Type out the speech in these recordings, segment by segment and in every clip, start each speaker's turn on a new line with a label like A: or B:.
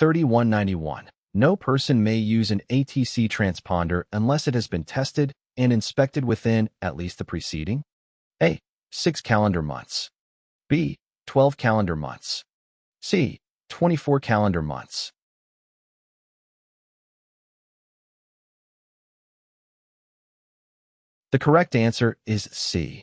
A: Q3191. No person may use an ATC transponder unless it has been tested and inspected within at least the preceding A. 6 calendar months, B. 12 calendar months, C. 24 calendar months. The correct answer is C.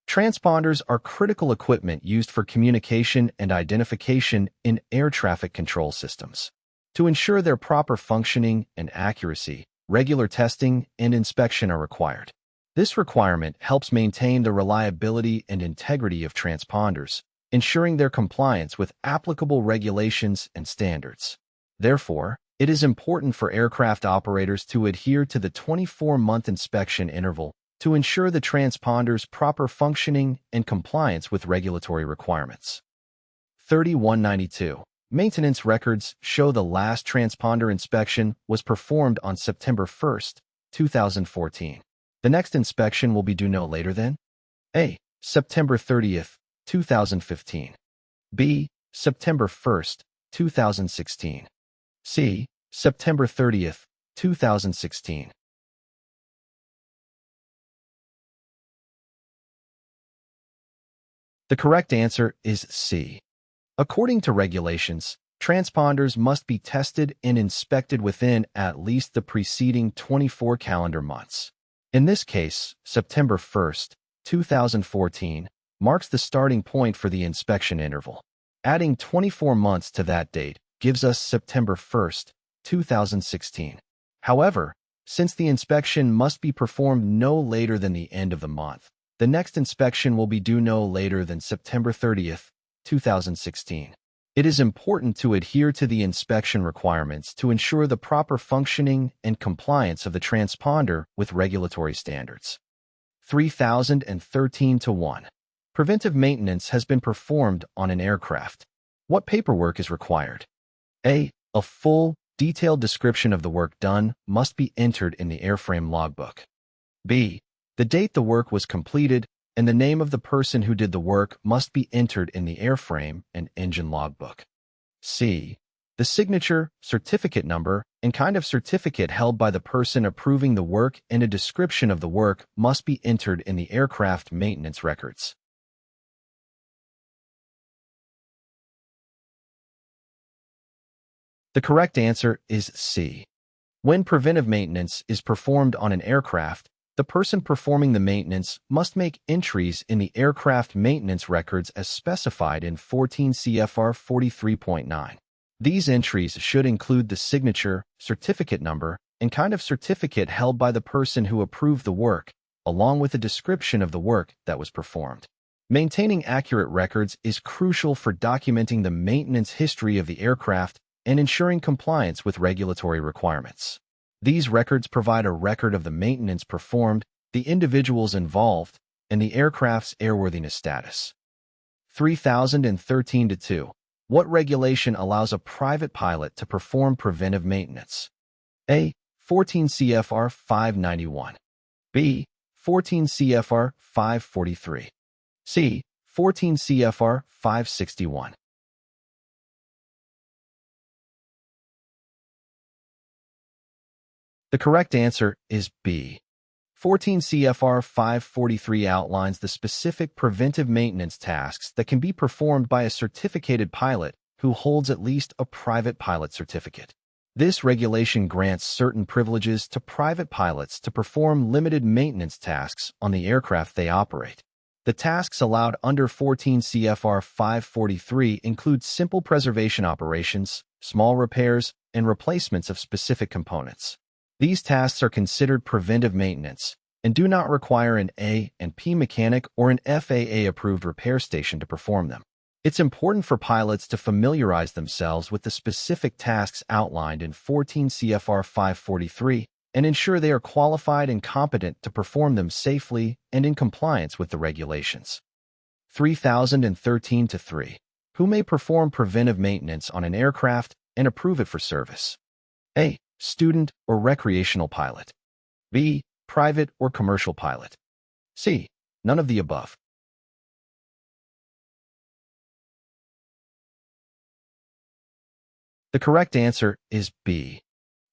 A: Transponders are critical equipment used for communication and identification in air traffic control systems. To ensure their proper functioning and accuracy, regular testing and inspection are required. This requirement helps maintain the reliability and integrity of transponders, ensuring their compliance with applicable regulations and standards. Therefore, it is important for aircraft operators to adhere to the 24-month inspection interval to ensure the transponder's proper functioning and compliance with regulatory requirements. 3192. Maintenance records show the last transponder inspection was performed on September 1, 2014. The next inspection will be due no later than A. September 30, 2015, B. September 1, 2016, C. September 30, 2016. The correct answer is C. According to regulations, transponders must be tested and inspected within at least the preceding 24 calendar months. In this case, September 1, 2014, marks the starting point for the inspection interval. Adding 24 months to that date gives us September 1, 2016. However, since the inspection must be performed no later than the end of the month, the next inspection will be due no later than September 30, 2016. It is important to adhere to the inspection requirements to ensure the proper functioning and compliance of the transponder with regulatory standards. 3013-1. Preventive maintenance has been performed on an aircraft. What paperwork is required? A. A full, detailed description of the work done must be entered in the airframe logbook. B. The date the work was completed and the name of the person who did the work must be entered in the airframe and engine logbook. C. The signature, certificate number, and kind of certificate held by the person approving the work and a description of the work must be entered in the aircraft maintenance records. The correct answer is C. When preventive maintenance is performed on an aircraft, the person performing the maintenance must make entries in the aircraft maintenance records as specified in 14 CFR 43.9. These entries should include the signature, certificate number, and kind of certificate held by the person who approved the work, along with a description of the work that was performed. Maintaining accurate records is crucial for documenting the maintenance history of the aircraft and ensuring compliance with regulatory requirements. These records provide a record of the maintenance performed, the individuals involved, and the aircraft's airworthiness status. 3013-2. What regulation allows a private pilot to perform preventive maintenance? A. 14 CFR 591. B. 14 CFR 543. C. 14 CFR 561. The correct answer is B. 14 CFR 543 outlines the specific preventive maintenance tasks that can be performed by a certificated pilot who holds at least a private pilot certificate. This regulation grants certain privileges to private pilots to perform limited maintenance tasks on the aircraft they operate. The tasks allowed under 14 CFR 543 include simple preservation operations, small repairs, and replacements of specific components. These tasks are considered preventive maintenance and do not require an A&P mechanic or an FAA-approved repair station to perform them. It's important for pilots to familiarize themselves with the specific tasks outlined in 14 CFR 543 and ensure they are qualified and competent to perform them safely and in compliance with the regulations. 3013-3. Who may perform preventive maintenance on an aircraft and approve it for service? A. Student or recreational pilot. B. Private or commercial pilot. C. None of the above. The correct answer is B.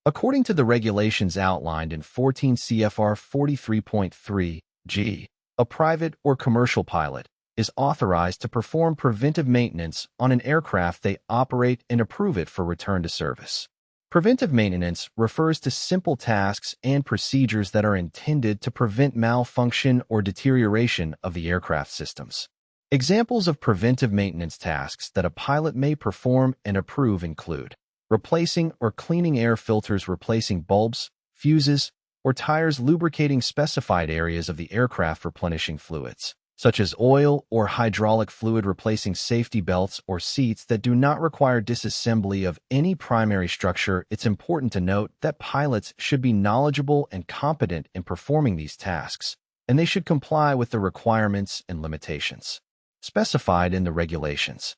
A: According to the regulations outlined in 14 CFR 43.3g, a private or commercial pilot is authorized to perform preventive maintenance on an aircraft they operate and approve it for return to service. Preventive maintenance refers to simple tasks and procedures that are intended to prevent malfunction or deterioration of the aircraft systems. Examples of preventive maintenance tasks that a pilot may perform and approve include replacing or cleaning air filters, replacing bulbs, fuses, or tires, lubricating specified areas of the aircraft, replenishing fluids, such as oil or hydraulic fluid, replacing safety belts or seats that do not require disassembly of any primary structure. It's important to note that pilots should be knowledgeable and competent in performing these tasks, and they should comply with the requirements and limitations specified in the regulations.